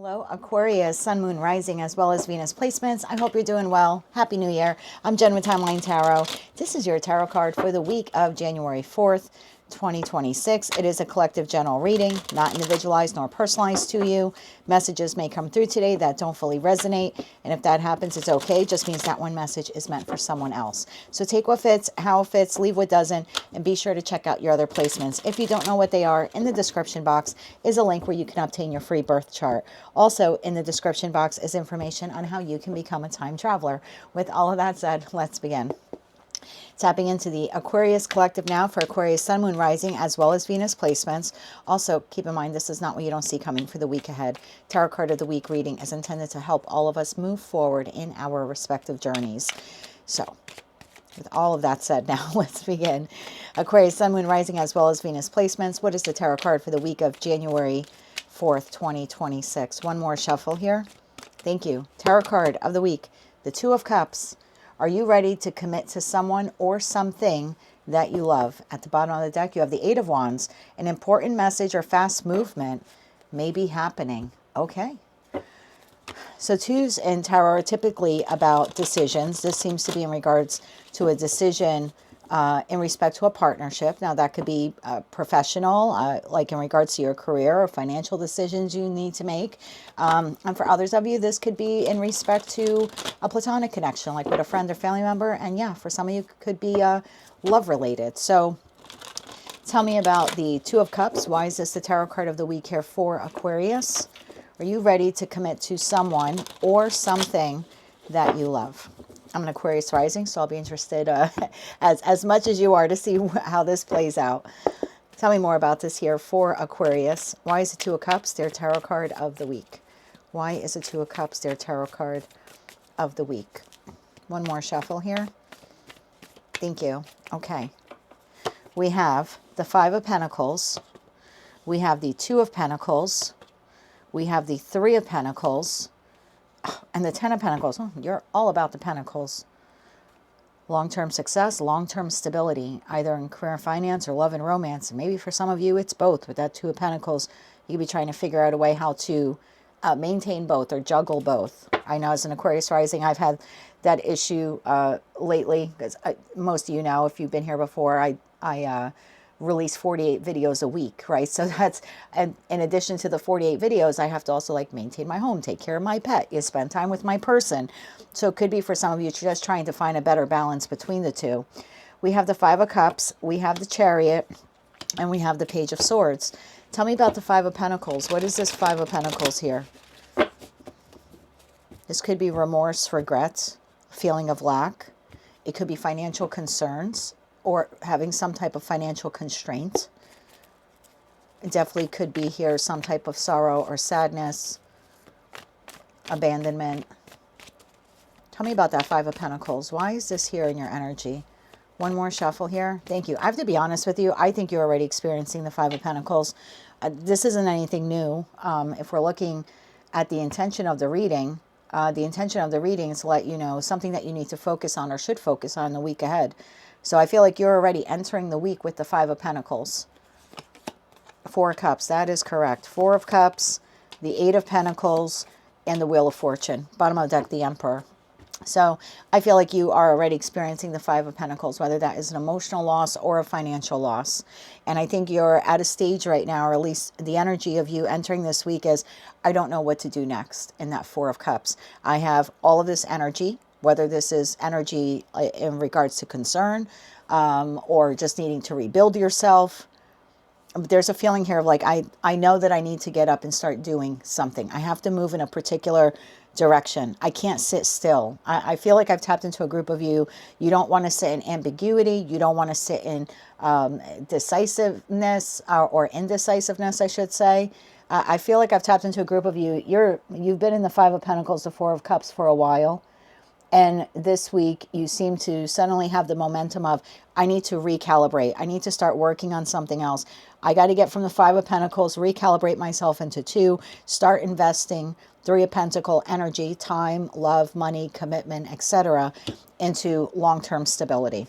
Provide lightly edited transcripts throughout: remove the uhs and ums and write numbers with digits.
Hello, Aquarius, Sun, Moon, Rising, as well as Venus placements. I hope you're doing well. Happy New Year. I'm Jen with Timeline Tarot. This is your tarot card for the week of January 4th, 2026. It is a collective general reading, not individualized nor personalized to you. Messages may come through today that don't fully resonate, and if that happens, it's okay. It just means that one message is meant for someone else. So take what fits, how it fits, leave what doesn't, and be sure to check out your other placements. If you don't know what they are, in the description box is a link where you can obtain your free birth chart. Also, in the description box is information on how you can become a time traveler. With all of that said, let's begin. Tapping into the Aquarius collective now for Aquarius, Sun, Moon, Rising, as well as Venus placements. Also, keep in mind, this is not what you don't see coming for the week ahead. Tarot card of the week reading is intended to help all of us move forward in our respective journeys. So, with all of that said, now let's begin. Aquarius, Sun, Moon, Rising, as well as Venus placements. What is the tarot card for the week of January 4th, 2026? One more shuffle here. Thank you. Tarot card of the week, the Two of Cups. Are you ready to commit to someone or something that you love? At the bottom of the deck, you have the Eight of Wands. An important message or fast movement may be happening. Okay. So twos in tarot are typically about decisions. This seems to be in regards to a decision in respect to a partnership. Now, that could be professional, like in regards to your career or financial decisions you need to make. And for others of you, this could be in respect to a platonic connection, like with a friend or family member. And yeah, for some of you, it could be love related. So tell me about the Two of Cups. Why is this the tarot card of the week here for Aquarius? Are you ready to commit to someone or something that you love? I'm an Aquarius rising, so I'll be interested as much as you are to see how this plays out. Tell me more about this here for Aquarius. Why is the Two of Cups their tarot card of the week? Why is the Two of Cups their tarot card of the week? One more shuffle here. Thank you. Okay. We have the Five of Pentacles. We have the Two of Pentacles. We have the Three of Pentacles. And the Ten of Pentacles. Oh, you're all about the Pentacles. Long-term success, long-term stability, either in career and finance or love and romance. And maybe for some of you, it's both. With that Two of Pentacles, you could be trying to figure out a way how to maintain both or juggle both. I know as an Aquarius rising, I've had that issue lately. Because most of you know, if you've been here before, I release 48 videos a week, right? So that's, and in addition to the 48 videos, I have to also like maintain my home, take care of my pet, you spend time with my person. So it could be for some of you just trying to find a better balance between the two. We have the Five of Cups, we have the Chariot, and we have the Page of Swords. Tell me about the Five of Pentacles. What is this Five of Pentacles here? This could be remorse, regret, feeling of lack. It could be financial concerns, or having some type of financial constraint. It definitely could be here some type of sorrow or sadness, abandonment. Tell me about that Five of Pentacles. Why is this here in your energy? One more shuffle here. Thank you. I have to be honest with you. I think you're already experiencing the Five of Pentacles. This isn't anything new. If we're looking at the intention of the reading is to let you know something that you need to focus on or should focus on the week ahead. So I feel like you're already entering the week with the Five of Pentacles. Four of Cups, that is correct. Four of Cups, the Eight of Pentacles, and the Wheel of Fortune. Bottom of the deck, the Emperor. So I feel like you are already experiencing the Five of Pentacles, whether that is an emotional loss or a financial loss. And I think you're at a stage right now, or at least the energy of you entering this week is, I don't know what to do next in that Four of Cups. I have all of this energy, whether this is energy in regards to concern or just needing to rebuild yourself. There's a feeling here of like, I know that I need to get up and start doing something. I have to move in a particular direction. I can't sit still. I feel like I've tapped into a group of you. You don't want to sit in ambiguity. You don't want to sit in decisiveness or indecisiveness, I should say. I feel like I've tapped into a group of you. You've been in the Five of Pentacles, the Four of Cups for a while. And this week, you seem to suddenly have the momentum of, I need to recalibrate. I need to start working on something else. I got to get from the Five of Pentacles, recalibrate myself into two, start investing Three of Pentacles energy, time, love, money, commitment, etc. into long-term stability.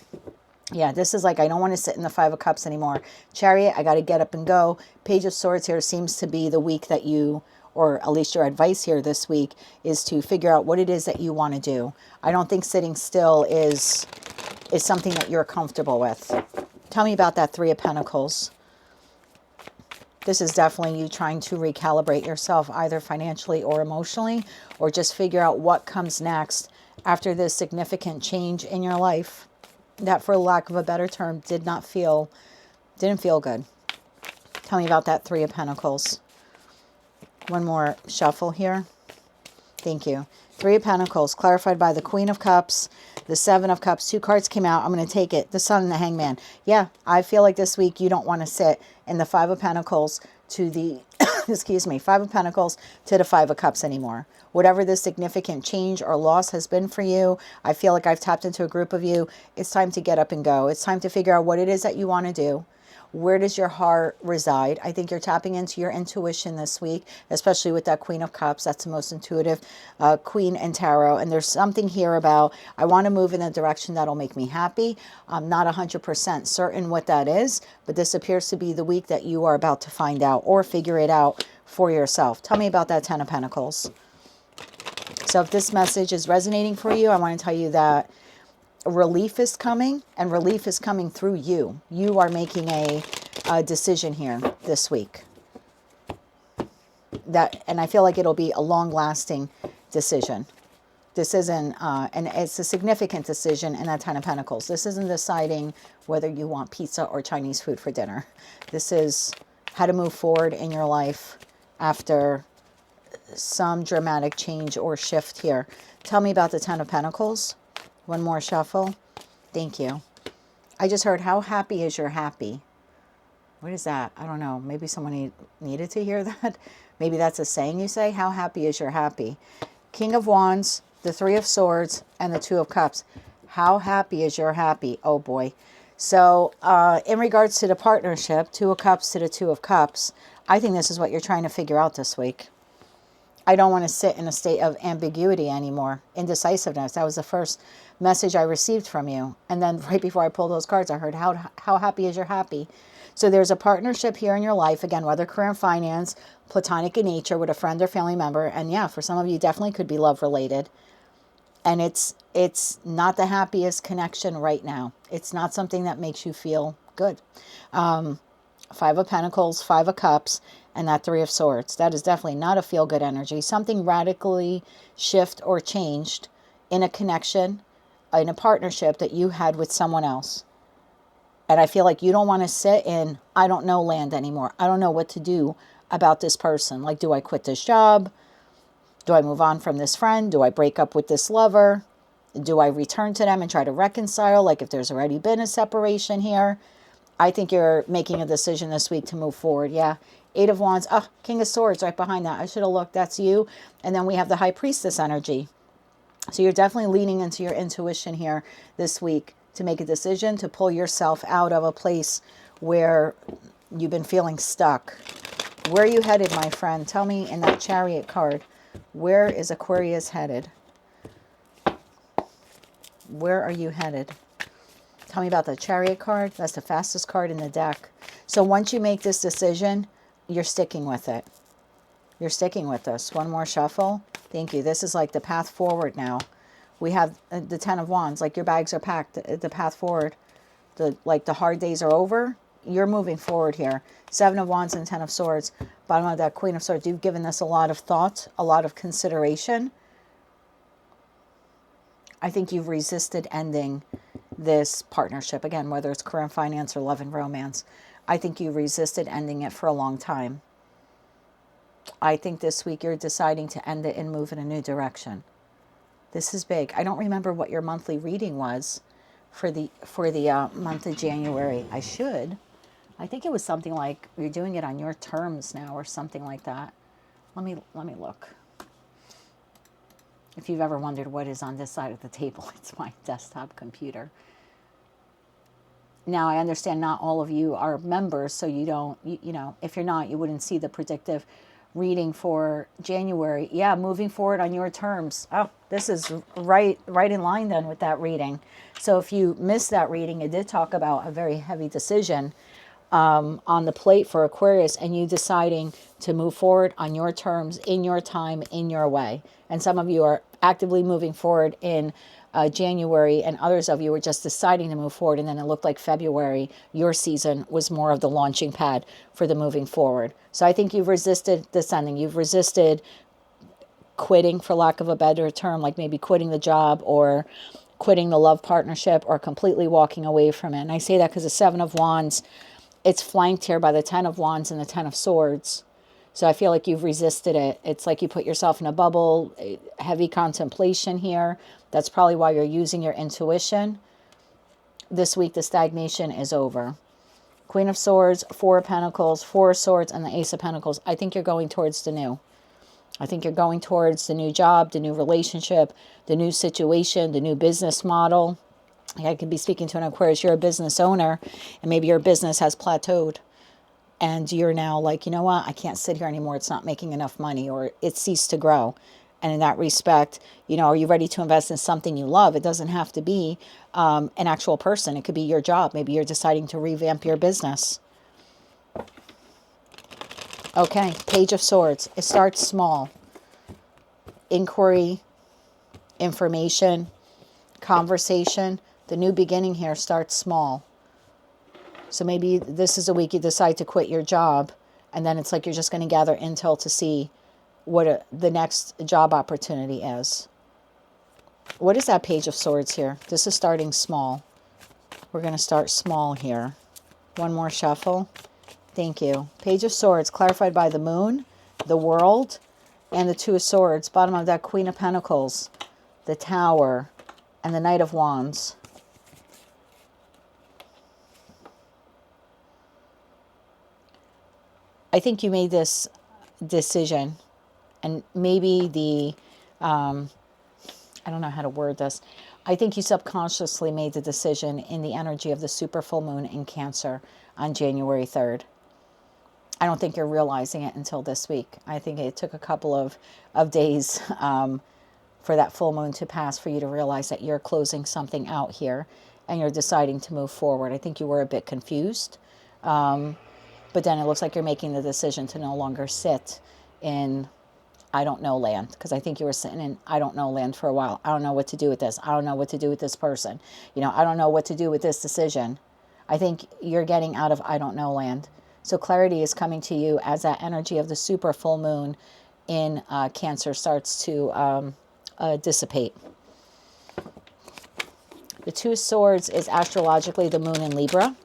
Yeah, this is like, I don't want to sit in the Five of Cups anymore. Chariot, I got to get up and go. Page of Swords here seems to be the week that you or at least your advice here this week, is to figure out what it is that you want to do. I don't think sitting still is something that you're comfortable with. Tell me about that Three of Pentacles. This is definitely you trying to recalibrate yourself, either financially or emotionally, or just figure out what comes next after this significant change in your life that, for lack of a better term, didn't feel good. Tell me about that Three of Pentacles. One more shuffle here. Thank you. Three of Pentacles, clarified by the Queen of Cups, the Seven of Cups. Two cards came out. I'm going to take it. The Sun and the Hangman. Yeah, I feel like this week you don't want to sit in the Five of Pentacles to the, excuse me, Five of Pentacles to the Five of Cups anymore. Whatever this significant change or loss has been for you, I feel like I've tapped into a group of you. It's time to get up and go. It's time to figure out what it is that you want to do. Where does your heart reside? I think you're tapping into your intuition this week, especially with that Queen of Cups. That's the most intuitive queen in tarot. And there's something here about, I want to move in a direction that'll make me happy. I'm not 100% certain what that is, but this appears to be the week that you are about to find out or figure it out for yourself. Tell me about that Ten of Pentacles. So if this message is resonating for you, I want to tell you that relief is coming, and relief is coming through you. You are making a decision here this week. And I feel like it'll be a long-lasting decision. This isn't, and it's a significant decision in that Ten of Pentacles. This isn't deciding whether you want pizza or Chinese food for dinner. This is how to move forward in your life after some dramatic change or shift here. Tell me about the Ten of Pentacles. One more shuffle. Thank you. I just heard, how happy is your happy? What is that? I don't know. Maybe someone needed to hear that. Maybe that's a saying you say. How happy is your happy? King of Wands, the Three of Swords, and the Two of Cups. How happy is your happy? Oh boy. So in regards to the partnership, Two of Cups to the Two of Cups, I think this is what you're trying to figure out this week. I don't want to sit in a state of ambiguity anymore, indecisiveness. That was the first message I received from you. And then right before I pulled those cards, I heard, how happy is your happy? So there's a partnership here in your life, again, whether career and finance, platonic in nature with a friend or family member. And yeah, for some of you, definitely could be love related. And it's not the happiest connection right now. It's not something that makes you feel good. Five of Pentacles, Five of Cups, and that Three of Swords. That is definitely not a feel-good energy. Something radically shift or changed in a connection, in a partnership that you had with someone else. And I feel like you don't want to sit in, I don't know, land anymore. I don't know what to do about this person. Like, do I quit this job? Do I move on from this friend? Do I break up with this lover? Do I return to them and try to reconcile? Like, if there's already been a separation here. I think you're making a decision this week to move forward. Yeah. Eight of Wands. Oh, King of Swords right behind that. I should have looked. That's you. And then we have the High Priestess energy. So you're definitely leaning into your intuition here this week to make a decision, to pull yourself out of a place where you've been feeling stuck. Where are you headed, my friend? Tell me in that Chariot card. Where is Aquarius headed? Where are you headed? Tell me about the Chariot card. That's the fastest card in the deck. So once you make this decision, you're sticking with it. You're sticking with this. One more shuffle. Thank you. This is like the path forward now. We have the Ten of Wands. Like, your bags are packed. The path forward. Like the hard days are over. You're moving forward here. Seven of Wands and Ten of Swords. Bottom of that Queen of Swords. You've given this a lot of thought, a lot of consideration. I think you've resisted ending this partnership. Again, whether it's career and finance or love and romance. I think you resisted ending it for a long time. I think this week you're deciding to end it and move in a new direction. This is big. I don't remember what your monthly reading was for the month of January. I should. I think it was something like you're doing it on your terms now or something like that. Let me look. If you've ever wondered what is on this side of the table, it's my desktop computer. Now, I understand not all of you are members, so you don't, you know, if you're not, you wouldn't see the predictive reading for January. Yeah, moving forward on your terms. Oh, this is right in line then with that reading. So if you missed that reading, it did talk about a very heavy decision on the plate for Aquarius, and you deciding to move forward on your terms, in your time, in your way. And some of you are actively moving forward in January, and others of you were just deciding to move forward, and then it looked like February, your season, was more of the launching pad for the moving forward. So I think you've resisted descending. You've resisted quitting, for lack of a better term, like maybe quitting the job or quitting the love partnership or completely walking away from it. And I say that because the Seven of Wands, it's flanked here by the Ten of Wands and the Ten of Swords. So I feel like you've resisted it. It's like you put yourself in a bubble, heavy contemplation here. That's probably why you're using your intuition. This week, the stagnation is over. Queen of Swords, Four of Pentacles, Four of Swords, and the Ace of Pentacles. I think you're going towards the new. I think you're going towards the new job, the new relationship, the new situation, the new business model. I could be speaking to an Aquarius. You're a business owner, and maybe your business has plateaued. And you're now like, you know what? I can't sit here anymore. It's not making enough money, or it ceased to grow. And in that respect, you know, are you ready to invest in something you love? It doesn't have to be an actual person. It could be your job. Maybe you're deciding to revamp your business. Okay, Page of Swords. It starts small. Inquiry, information, conversation. The new beginning here starts small. So maybe this is a week you decide to quit your job, and then it's like you're just going to gather intel to see what the next job opportunity is. What is that Page of Swords here? This is starting small. We're going to start small here. One more shuffle. Thank you. Page of Swords, clarified by the Moon, the World, and the Two of Swords. Bottom of that, Queen of Pentacles, the Tower, and the Knight of Wands. I think you made this decision, and maybe I don't know how to word this. I think you subconsciously made the decision in the energy of the super full moon in Cancer on January 3rd. I don't think you're realizing it until this week. I think it took a couple of days for that full moon to pass for you to realize that you're closing something out here and you're deciding to move forward. I think you were a bit confused. But then it looks like you're making the decision to no longer sit in I don't know land. Because I think you were sitting in I don't know land for a while. I don't know what to do with this. I don't know what to do with this person. You know, I don't know what to do with this decision. I think you're getting out of I don't know land. So clarity is coming to you as that energy of the super full moon in Cancer starts to dissipate. The Two of Swords is astrologically the moon in Libra.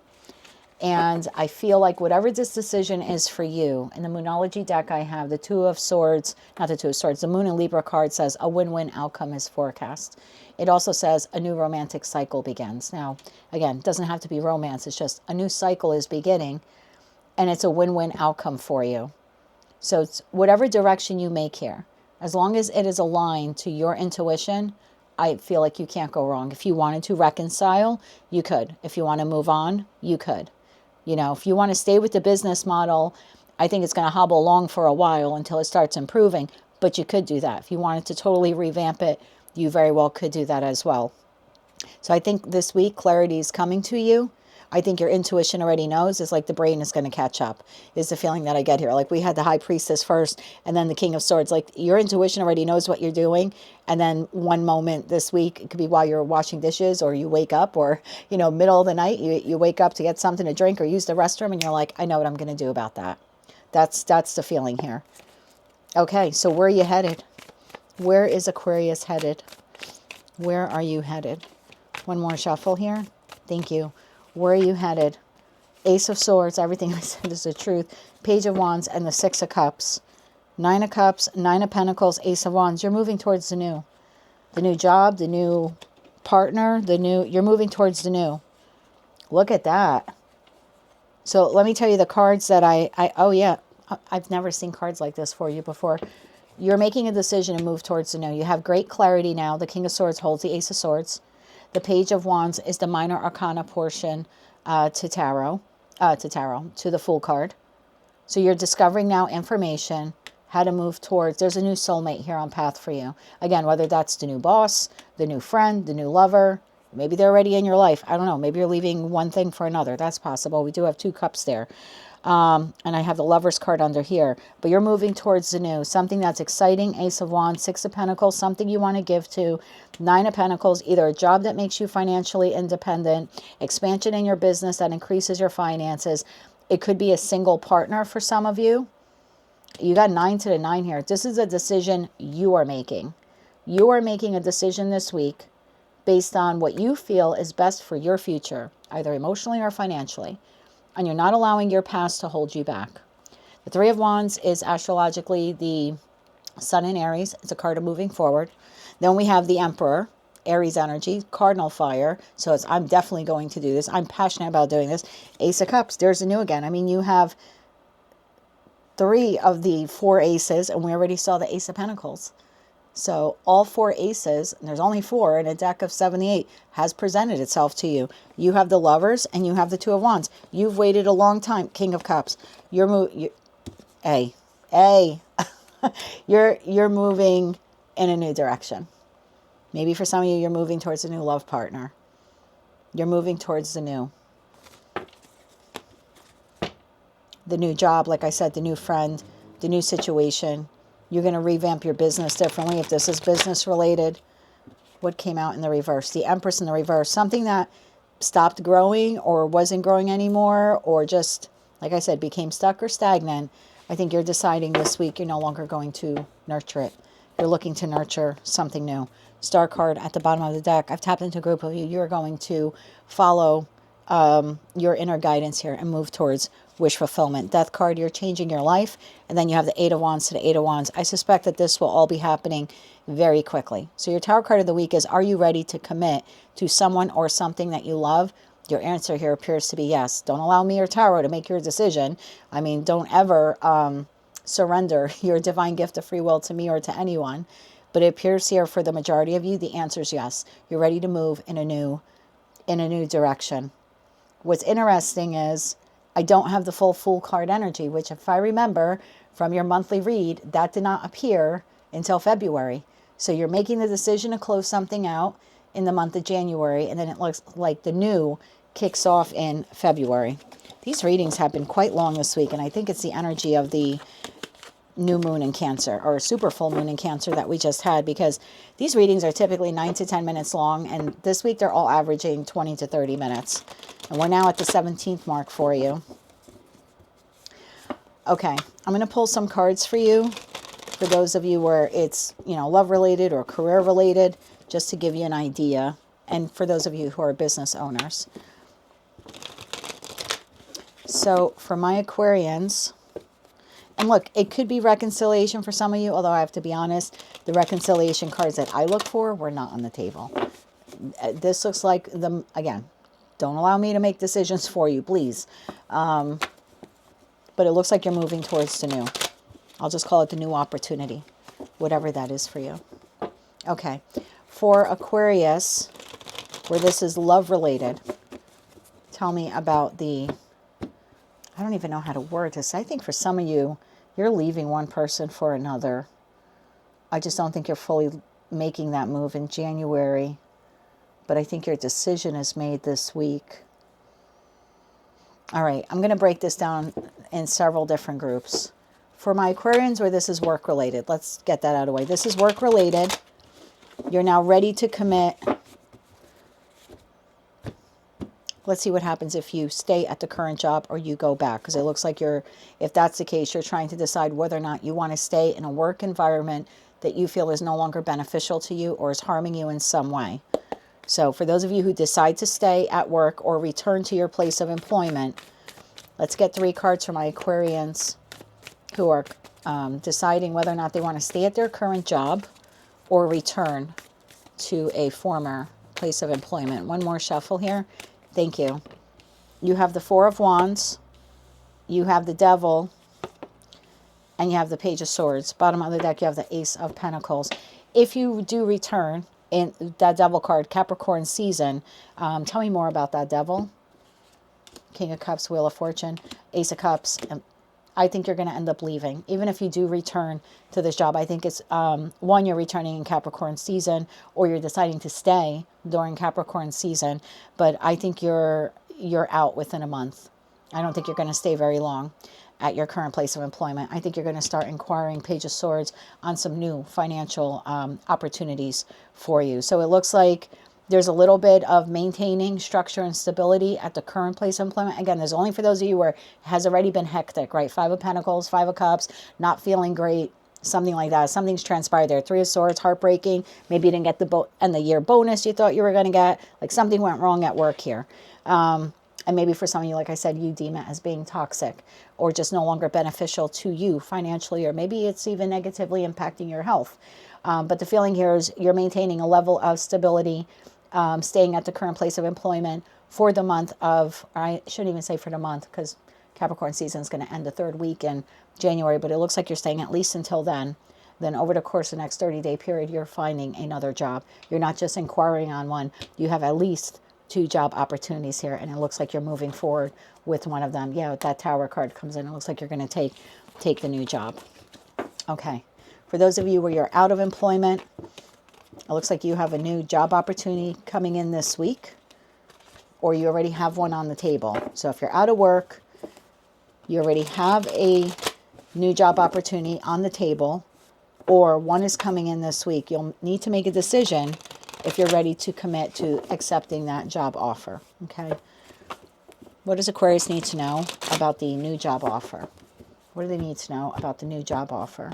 And I feel like whatever this decision is for you, in the Moonology deck I have the Two of Swords, not the Two of Swords, the Moon in Libra card says a win-win outcome is forecast. It also says a new romantic cycle begins. Now, again, it doesn't have to be romance. It's just a new cycle is beginning, and it's a win-win outcome for you. So it's whatever direction you make here, as long as it is aligned to your intuition, I feel like you can't go wrong. If you wanted to reconcile, you could. If you want to move on, you could. You know, if you want to stay with the business model, I think it's going to hobble along for a while until it starts improving. But you could do that. If you wanted to totally revamp it, you very well could do that as well. So I think this week, clarity is coming to you. I think your intuition already knows. It's like the brain is going to catch up, is the feeling that I get here. Like we had the High Priestess first and then the King of Swords. Like your intuition already knows what you're doing. And then one moment this week, it could be while you're washing dishes or you wake up or, you know, middle of the night, you wake up to get something to drink or use the restroom and you're like, I know what I'm going to do about that. That's the feeling here. Okay, so where are you headed? Where is Aquarius headed? Where are you headed? One more shuffle here. Thank you. Where are you headed? Ace of Swords, everything I said is the truth. Page of Wands and the Six of Cups. Nine of Cups, Nine of Pentacles, Ace of Wands. You're moving towards the new. The new job, the new partner, you're moving towards the new. Look at that. So let me tell you the cards that oh yeah, I've never seen cards like this for you before. You're making a decision to move towards the new. You have great clarity now. The King of Swords holds the Ace of Swords. The Page of Wands is the minor arcana portion to the Fool card. So you're discovering now information, how to move towards, there's a new soulmate here on path for you. Again, whether that's the new boss, the new friend, the new lover, Maybe they're already in your life. I don't know. Maybe you're leaving one thing for another. That's possible. We do have 2 cups there. And I have the Lover's card under here. But you're moving towards the new. Something that's exciting. Ace of Wands, 6 of Pentacles. Something you want to give to. 9 of Pentacles. Either a job that makes you financially independent. Expansion in your business that increases your finances. It could be a single partner for some of you. You got 9 to the 9 here. This is a decision you are making. You are making a decision this week based on what you feel is best for your future, either emotionally or financially. And you're not allowing your past to hold you back. The 3 of Wands is astrologically the Sun in Aries. It's a card of moving forward. Then we have the Emperor, Aries energy, cardinal fire. So it's, I'm definitely going to do this. I'm passionate about doing this. Ace of Cups, there's the new again. I mean, you have 3 of the 4 aces, and we already saw the Ace of Pentacles. So all 4 aces, and there's only 4 in a deck of 78, has presented itself to you. You have the Lovers and you have the 2 of Wands. You've waited a long time. King of Cups. You're moving in a new direction. Maybe for some of you, you're moving towards a new love partner. You're moving towards the new job, like I said, the new friend, the new situation. You're going to revamp your business differently. If this is business related, what came out in the reverse? The Empress in the reverse. Something that stopped growing or wasn't growing anymore, or just, like I said, became stuck or stagnant. I think you're deciding this week you're no longer going to nurture it. You're looking to nurture something new. Star card at the bottom of the deck. I've tapped into a group of you. You're going to follow your inner guidance here and move towards wish fulfillment. Death card, you're changing your life. And then you have the 8 of Wands to the 8 of Wands. I suspect that this will all be happening very quickly. So your tarot card of the week is, are you ready to commit to someone or something that you love? Your answer here appears to be yes. Don't allow me or tarot to make your decision. I mean, don't ever surrender your divine gift of free will to me or to anyone. But it appears here for the majority of you, the answer is yes. You're ready to move in a new direction. What's interesting is I don't have the full Fool card energy, which if I remember from your monthly read, that did not appear until February. So you're making the decision to close something out in the month of January, and then it looks like the new kicks off in February. These readings have been quite long this week, and I think it's the energy of the new moon in Cancer, or super full moon in Cancer that we just had, because these readings are typically 9 to 10 minutes long, and this week they're all averaging 20 to 30 minutes. And we're now at the 17th mark for you. Okay, I'm going to pull some cards for you, for those of you where it's, love related or career related, just to give you an idea, and for those of you who are business owners. So for my Aquarians, and look, it could be reconciliation for some of you, although I have to be honest, the reconciliation cards that I look for were not on the table. This looks like again, don't allow me to make decisions for you, please. But it looks like you're moving towards the new. I'll just call it the new opportunity, whatever that is for you. Okay, for Aquarius, where this is love related, tell me about I don't even know how to word this. I think for some of you, you're leaving one person for another. I just don't think you're fully making that move in January. But I think your decision is made this week. All right, I'm going to break this down in several different groups. For my Aquarians, where this is work related, let's get that out of the way. This is work related. You're now ready to commit. Let's see what happens if you stay at the current job or you go back. Because it looks like if that's the case, you're trying to decide whether or not you want to stay in a work environment that you feel is no longer beneficial to you or is harming you in some way. So for those of you who decide to stay at work or return to your place of employment, let's get 3 cards for my Aquarians who are deciding whether or not they want to stay at their current job or return to a former place of employment. One more shuffle here. Thank you. You have the 4 of Wands, you have the Devil, and you have the Page of Swords. Bottom of the deck, you have the Ace of Pentacles. If you do return in that Devil card, Capricorn season, tell me more about that Devil. King of Cups, Wheel of Fortune, Ace of Cups, and I think you're going to end up leaving. Even if you do return to this job, I think it's, one, you're returning in Capricorn season, or you're deciding to stay during Capricorn season. But I think you're out within a month. I don't think you're going to stay very long at your current place of employment. I think you're going to start inquiring, Page of Swords, on some new financial opportunities for you. So it looks like there's a little bit of maintaining structure and stability at the current place of employment. Again, there's only for those of you where it has already been hectic, right? 5 of Pentacles, 5 of Cups, not feeling great, something like that. Something's transpired there. 3 of Swords, heartbreaking. Maybe you didn't get the end of the year bonus you thought you were going to get. Like something went wrong at work here. And maybe for some of you, like I said, you deem it as being toxic or just no longer beneficial to you financially, or maybe it's even negatively impacting your health. But the feeling here is you're maintaining a level of stability, staying at the current place of employment for the month of, I shouldn't even say for the month, because Capricorn season is going to end the 3rd week in January, but it looks like you're staying at least until then. Then over the course of the next 30-day period, you're finding another job. You're not just inquiring on one. You have at least 2 job opportunities here, and it looks like you're moving forward with one of them. Yeah, that Tower card comes in. It looks like you're going to take the new job. Okay. For those of you where you're out of employment, it looks like you have a new job opportunity coming in this week, or you already have one on the table. So if you're out of work, you already have a new job opportunity on the table, or one is coming in this week. You'll need to make a decision if you're ready to commit to accepting that job offer. Okay. What does Aquarius need to know about the new job offer? What do they need to know about the new job offer?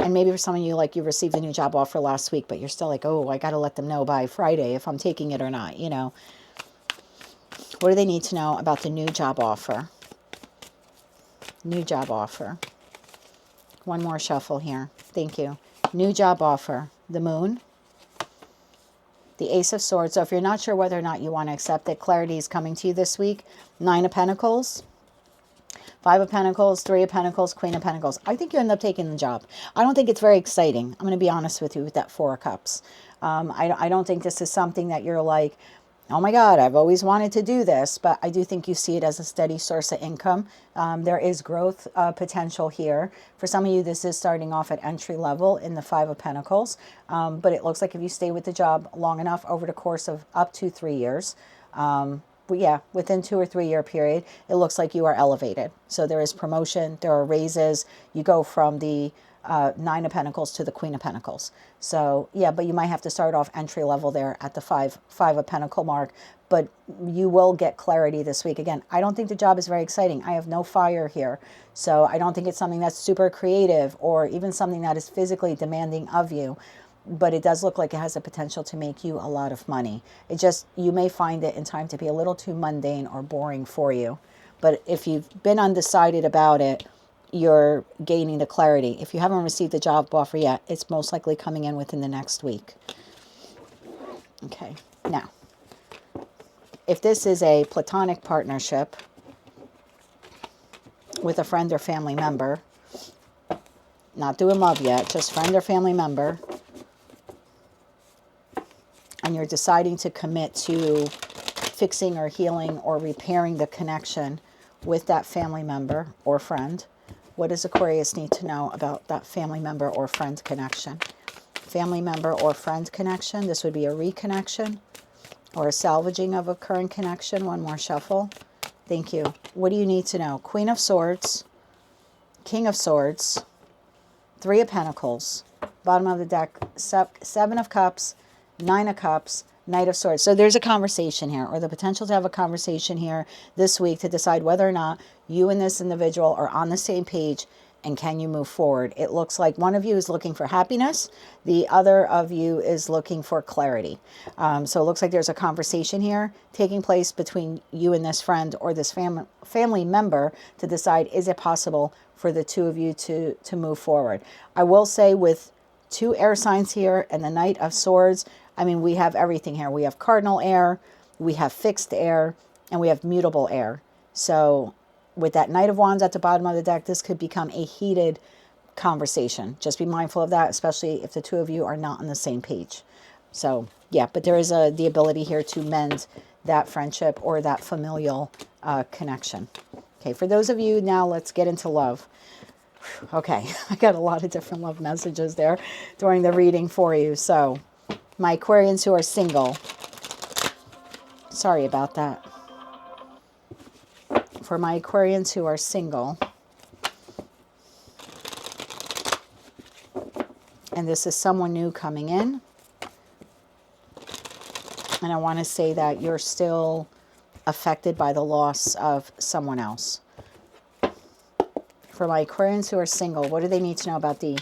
And maybe for some of you, like you received a new job offer last week, but you're still like, oh, I got to let them know by Friday if I'm taking it or not, you know. What do they need to know about the new job offer? New job offer. One more shuffle here. Thank you. New job offer. The Moon. The Ace of Swords. So if you're not sure whether or not you want to accept it, clarity is coming to you this week. 9 of Pentacles. 5 of Pentacles, 3 of Pentacles, Queen of Pentacles. I think you end up taking the job. I don't think it's very exciting. I'm going to be honest with you with that 4 of Cups. I don't think this is something that you're like, oh my God, I've always wanted to do this. But I do think you see it as a steady source of income. There is growth potential here. For some of you, this is starting off at entry level in the 5 of Pentacles. But it looks like if you stay with the job long enough over the course of up to 3 years, but yeah, within 2 or 3 year period, it looks like you are elevated. So there is promotion, there are raises. You go from the 9 of Pentacles to the Queen of Pentacles. So yeah, but you might have to start off entry level there at the 5 of Pentacle mark. But you will get clarity this week. Again, I don't think the job is very exciting. I have no fire here. So I don't think it's something that's super creative or even something that is physically demanding of you. But it does look like it has the potential to make you a lot of money. It just, you may find it in time to be a little too mundane or boring for you. But if you've been undecided about it, you're gaining the clarity. If you haven't received the job offer yet, it's most likely coming in within the next week. Okay, now, if this is a platonic partnership with a friend or family member, not doing love yet, just friend or family member, and you're deciding to commit to fixing or healing or repairing the connection with that family member or friend, what does Aquarius need to know about that family member or friend connection? Family member or friend connection. This would be a reconnection or a salvaging of a current connection. One more shuffle. Thank you. What do you need to know? Queen of Swords, King of Swords, 3 of Pentacles, bottom of the deck, 7 of Cups, 9 of Cups, Knight of Swords. So there's a conversation here, or the potential to have a conversation here this week to decide whether or not you and this individual are on the same page and can you move forward. It looks like one of you is looking for happiness. The other of you is looking for clarity. So it looks like there's a conversation here taking place between you and this friend or this family member to decide, is it possible for the two of you to move forward? I will say with 2 air signs here and the Knight of Swords, I mean, we have everything here. We have cardinal air, we have fixed air, and we have mutable air. So with that Knight of Wands at the bottom of the deck, this could become a heated conversation. Just be mindful of that, especially if the two of you are not on the same page. So yeah, but there is the ability here to mend that friendship or that familial connection. Okay, for those of you now, let's get into love. Okay, I got a lot of different love messages there during the reading for you. So, my Aquarians who are single, sorry about that. For my Aquarians who are single, and this is someone new coming in, and I want to say that you're still affected by the loss of someone else. For my Aquarians who are single, what do they need to know about the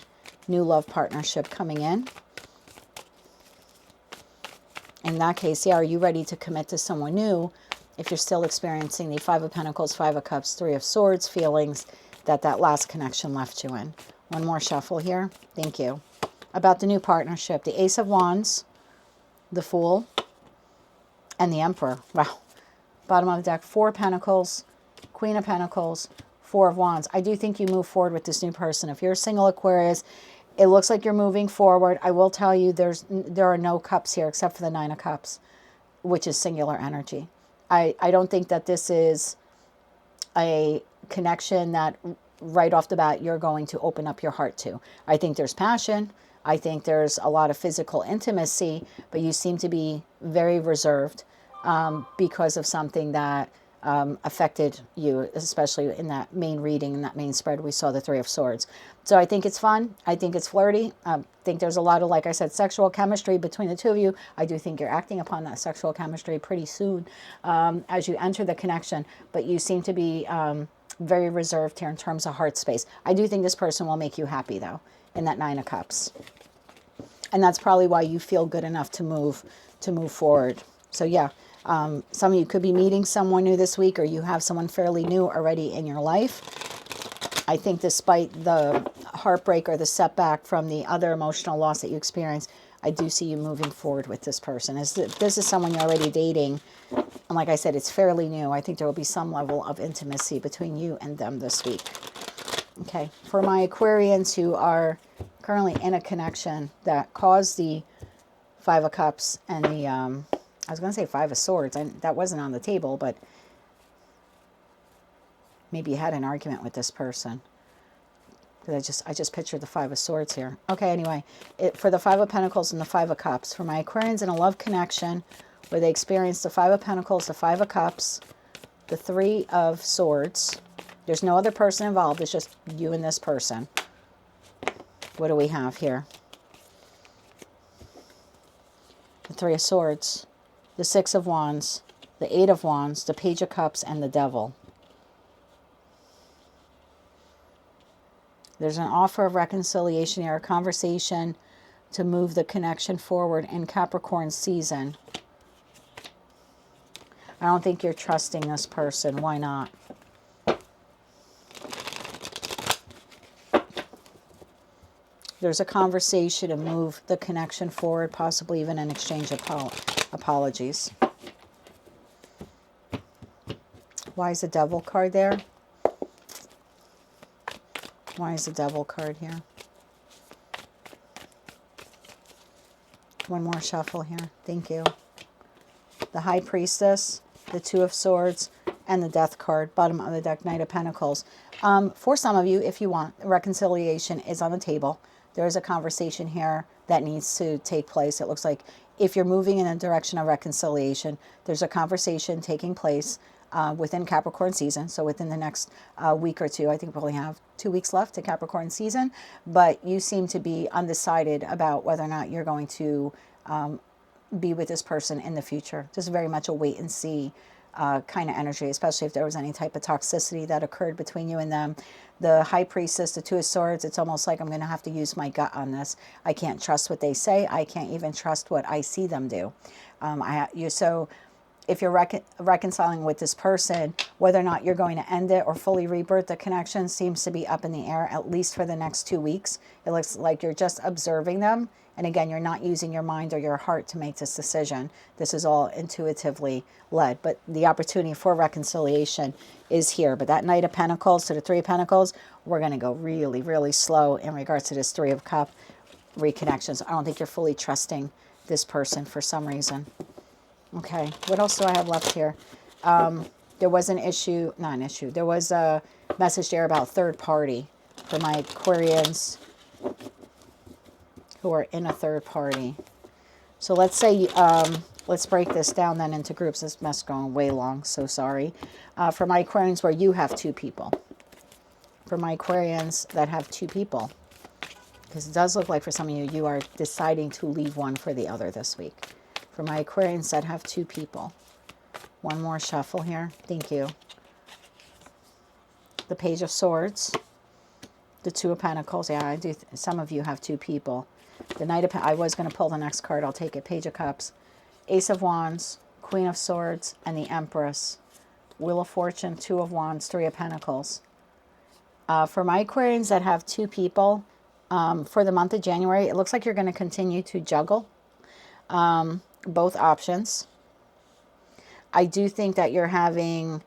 new love partnership coming in? In that case, yeah, are you ready to commit to someone new if you're still experiencing the Five of Pentacles, Five of Cups, Three of Swords feelings that last connection left you in? One more shuffle here. Thank you. About the new partnership, the Ace of Wands, the Fool, and the Emperor. Wow. Bottom of the deck, Four of Pentacles, Queen of Pentacles, Four of Wands. I do think you move forward with this new person. If you're a single Aquarius, it looks like you're moving forward. I will tell you there are no cups here except for the Nine of Cups, which is singular energy. I don't think that this is a connection that right off the bat you're going to open up your heart to. I think there's passion. I think there's a lot of physical intimacy, but you seem to be very reserved because of something that affected you, especially in that main reading, in that main spread, we saw the Three of Swords. So I think it's fun. I think it's flirty. I think there's a lot of, like I said, sexual chemistry between the two of you. I do think you're acting upon that sexual chemistry pretty soon as you enter the connection, but you seem to be very reserved here in terms of heart space. I do think this person will make you happy, though, in that Nine of Cups. And that's probably why you feel good enough to move forward. So yeah, some of you could be meeting someone new this week, or you have someone fairly new already in your life. I think despite the heartbreak or the setback from the other emotional loss that you experienced, I do see you moving forward with this person. As this is someone you're already dating, and like I said, it's fairly new. I think there will be some level of intimacy between you and them this week. Okay, for my Aquarians who are currently in a connection that caused the Five of Cups and the, I was going to say Five of Swords. That wasn't on the table, but maybe you had an argument with this person. Because I just pictured the Five of Swords here. Okay, anyway, for the Five of Pentacles and the Five of Cups, for my Aquarians in a love connection where they experience the Five of Pentacles, the Five of Cups, the Three of Swords. There's no other person involved. It's just you and this person. What do we have here? The Three of Swords, the Six of Wands, the Eight of Wands, the Page of Cups, and the Devil. There's an offer of reconciliation here, a conversation to move the connection forward in Capricorn season. I don't think you're trusting this person. Why not? There's a conversation to move the connection forward, possibly even an exchange of apologies. Why is the Devil card there? Why is the Devil card here? One more shuffle here. Thank you. The High Priestess, the Two of Swords, and the Death card. Bottom of the deck, Knight of Pentacles. For some of you, if you want, reconciliation is on the table. There is a conversation here that needs to take place. It looks like if you're moving in a direction of reconciliation, there's a conversation taking place within Capricorn season. So within the next week or two, I think we only have 2 weeks left to Capricorn season, but you seem to be undecided about whether or not you're going to be with this person in the future. Just very much a wait and see kind of energy, especially if there was any type of toxicity that occurred between you and them. The High Priestess, the Two of Swords, it's almost like I'm going to have to use my gut on this. I can't trust what they say. I can't even trust what I see them do. So if you're reconciling with this person, whether or not you're going to end it or fully rebirth the connection seems to be up in the air, at least for the next 2 weeks. It looks like you're just observing them. And again, you're not using your mind or your heart to make this decision. This is all intuitively led. But the opportunity for reconciliation is here. But that Knight of Pentacles to the Three of Pentacles, we're going to go really, really slow in regards to this Three of Cups reconnections. I don't think you're fully trusting this person for some reason. Okay, what else do I have left here? There was an issue, not an issue. There was a message there about third party for my Aquarians who are in a third party. So let's say, let's break this down then into groups. This mess is going way long, so sorry. For my Aquarians where you have two people. For my Aquarians that have two people. Because it does look like for some of you, you are deciding to leave one for the other this week. For my Aquarians that have two people. One more shuffle here. Thank you. The Page of Swords. The Two of Pentacles. Yeah, I do. Some of you have two people. The Knight of I was going to pull the next card. I'll take it. Page of Cups. Ace of Wands. Queen of Swords. And the Empress. Wheel of Fortune. Two of Wands. Three of Pentacles. For my Aquarians that have two people, for the month of January, it looks like you're going to continue to juggle both options. I do think that you're having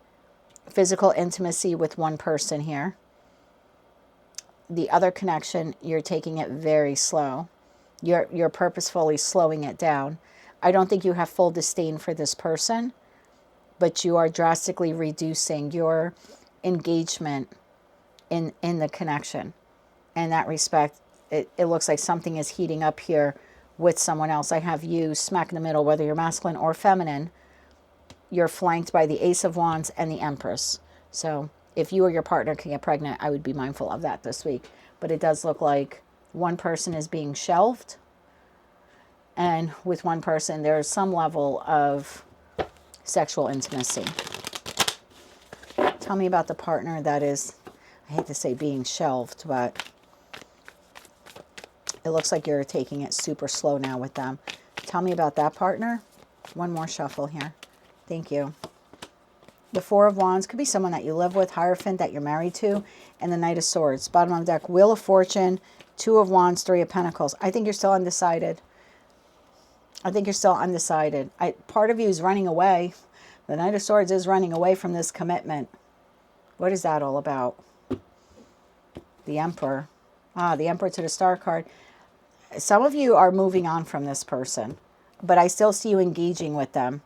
physical intimacy with one person here. The other connection, you're taking it very slow. You're purposefully slowing it down. I don't think you have full disdain for this person, but you are drastically reducing your engagement in the connection. In that respect, it looks like something is heating up here with someone else. I have you smack in the middle, whether you're masculine or feminine. You're flanked by the Ace of Wands and the Empress. So if you or your partner can get pregnant, I would be mindful of that this week. But it does look like one person is being shelved. And with one person, there's some level of sexual intimacy. Tell me about the partner that is, I hate to say being shelved, but it looks like you're taking it super slow now with them. Tell me about that partner. One more shuffle here. Thank you. The Four of Wands could be someone that you live with, Hierophant that you're married to, and the Knight of Swords. Bottom of the deck, Wheel of Fortune, Two of Wands, Three of Pentacles. I think you're still undecided. I think you're still undecided. Part of you is running away. The Knight of Swords is running away from this commitment. What is that all about? The Emperor. The Emperor to the Star card. Some of you are moving on from this person, but I still see you engaging with them.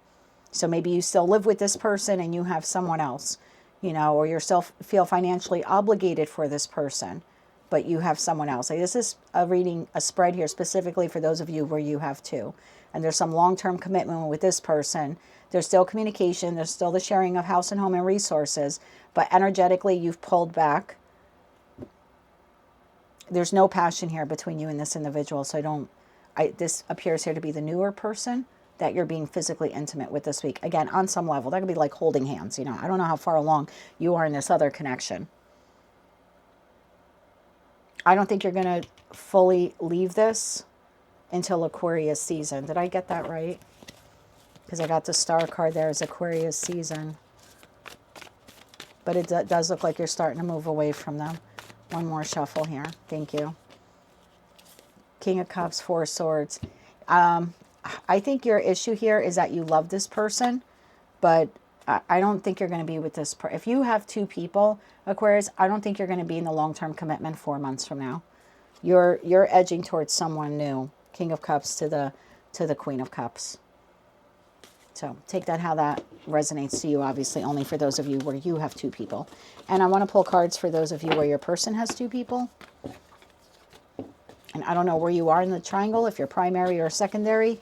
So maybe you still live with this person and you have someone else, you know, or you feel financially obligated for this person, but you have someone else. Like this is a spread here specifically for those of you where you have two. And there's some long-term commitment with this person. There's still communication. There's still the sharing of house and home and resources. But energetically, you've pulled back. There's no passion here between you and this individual. So this appears here to be the newer person that you're being physically intimate with this week. Again, on some level, that could be like holding hands. You know, I don't know how far along you are in this other connection. I don't think you're going to fully leave this until Aquarius season. Did I get that right? Because I got the Star card there as Aquarius season. But it does look like you're starting to move away from them. One more shuffle here. Thank you. King of Cups, Four of Swords. I think your issue here is that you love this person, but I don't think you're going to be with this person. If you have two people, Aquarius, I don't think you're going to be in the long-term commitment 4 months from now. You're edging towards someone new. King of Cups to the Queen of Cups. So take that how that resonates to you, obviously, only for those of you where you have two people. And I want to pull cards for those of you where your person has two people. And I don't know where you are in the triangle, if you're primary or secondary.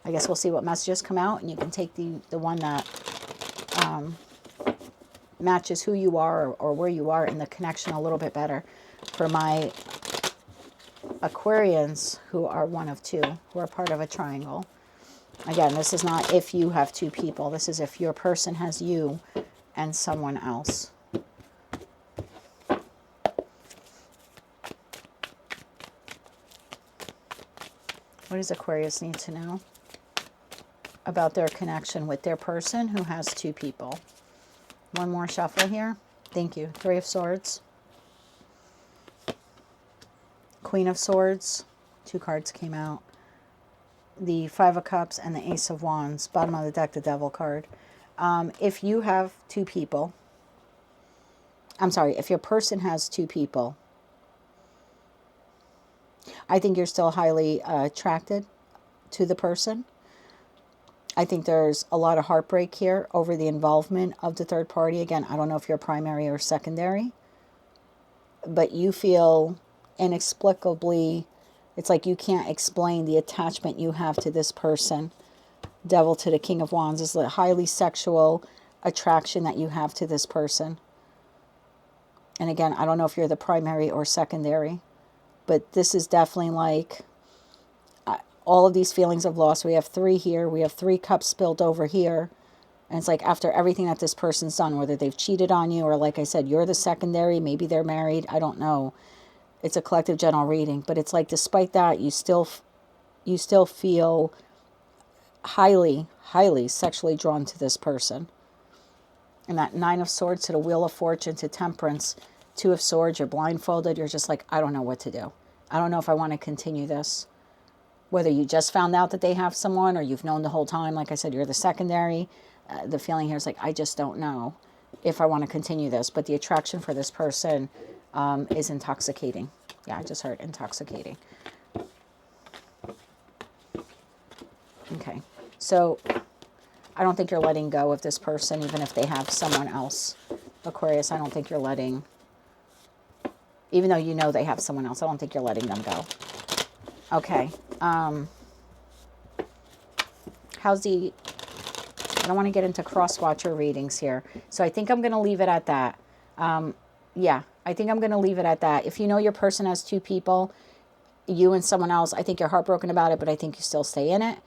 I guess we'll see what messages come out, and you can take the one that matches who you are or where you are in the connection a little bit better. For my Aquarians who are one of two, who are part of a triangle. Again, this is not if you have two people. This is if your person has you and someone else. What does Aquarius need to know about their connection with their person who has two people? One more shuffle here. Thank you. Three of Swords. Queen of Swords. Two cards came out. The Five of Cups and the Ace of Wands. Bottom of the deck, the Devil card. If you have two people, I'm sorry, if your person has two people, I think you're still highly attracted to the person. I think there's a lot of heartbreak here over the involvement of the third party. Again, I don't know if you're primary or secondary, but you feel inexplicably, it's like you can't explain the attachment you have to this person. Devil to the King of Wands is a highly sexual attraction that you have to this person. And again, I don't know if you're the primary or secondary, but this is definitely like all of these feelings of loss. We have 3 here. We have 3 cups spilled over here. And it's like after everything that this person's done, whether they've cheated on you or, like I said, you're the secondary, maybe they're married, I don't know. It's a collective general reading. But it's like despite that, you still feel highly, highly sexually drawn to this person. And that 9 of Swords to the Wheel of Fortune to Temperance, 2 of Swords, you're blindfolded. You're just like, I don't know what to do. I don't know if I want to continue this. Whether you just found out that they have someone or you've known the whole time. Like I said, you're the secondary. The feeling here is like, I just don't know if I want to continue this. But the attraction for this person is intoxicating. Yeah, I just heard intoxicating. Okay. So I don't think you're letting go of this person, even if they have someone else. Aquarius, I don't think you're letting, even though you know they have someone else, I don't think you're letting them go. Okay. How's the, I don't want to get into cross-watcher readings here. So I think I'm going to leave it at that. Yeah, I think I'm going to leave it at that. If you know your person has 2 people, you and someone else, I think you're heartbroken about it, but I think you still stay in it.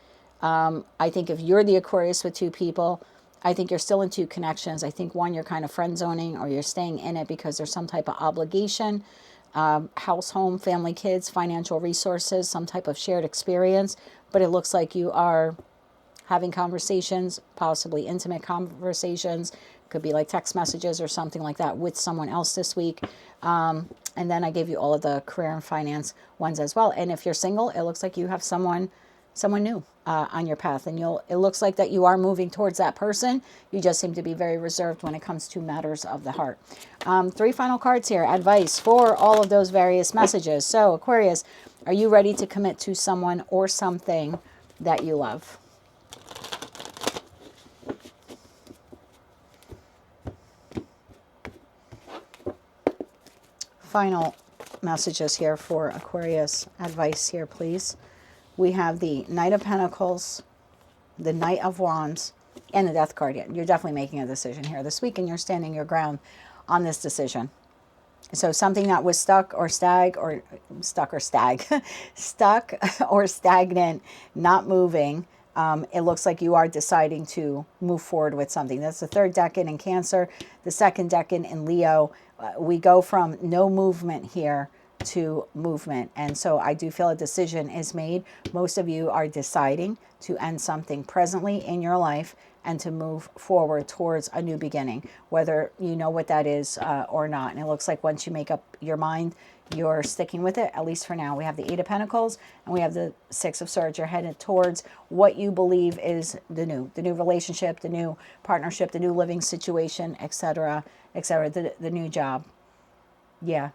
I think if you're the Aquarius with 2 people, I think you're still in 2 connections. I think one, you're kind of friend zoning or you're staying in it because there's some type of obligation, house, home, family, kids, financial resources, some type of shared experience. But it looks like you are having conversations, possibly intimate conversations. Could be like text messages or something like that with someone else this week. And then I gave you all of the career and finance ones as well. And if you're single, it looks like you have someone new on your path. And it looks like that you are moving towards that person. You just seem to be very reserved when it comes to matters of the heart. 3 final cards here. Advice for all of those various messages. So Aquarius, are you ready to commit to someone or something that you love? Final messages here for Aquarius. Advice here, please. We have the Knight of Pentacles, the Knight of Wands, and the Death card. You're definitely making a decision here this week, and you're standing your ground on this decision. So something that was stuck or stuck or stagnant, not moving. It looks like you are deciding to move forward with something. That's the 3rd decan in Cancer, the 2nd decan in Leo. We go from no movement here to movement. And so I do feel a decision is made. Most of you are deciding to end something presently in your life and to move forward towards a new beginning, whether you know what that is or not. And it looks like once you make up your mind, you're sticking with it, at least for now. We have the 8 of Pentacles and we have the 6 of Swords. You're headed towards what you believe is the new relationship, the new partnership, the new living situation, etc., etc., the new job. Yeah.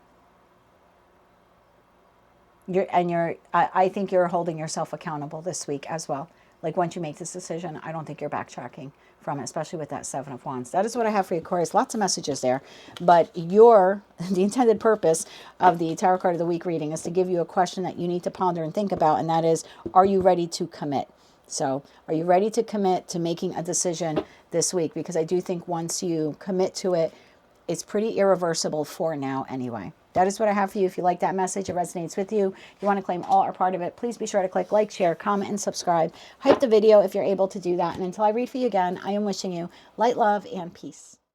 I think you're holding yourself accountable this week as well. Like once you make this decision, I don't think you're backtracking from it, especially with that 7 of Wands. That is what I have for you, Aquarius. Lots of messages there. But the intended purpose of the Tarot Card of the Week reading is to give you a question that you need to ponder and think about, and that is, are you ready to commit? So are you ready to commit to making a decision this week? Because I do think once you commit to it, it's pretty irreversible for now anyway. That is what I have for you. If you like that message, it resonates with you, you want to claim all or part of it, please be sure to click like, share, comment, and subscribe. Hype the video if you're able to do that. And until I read for you again, I am wishing you light, love, and peace.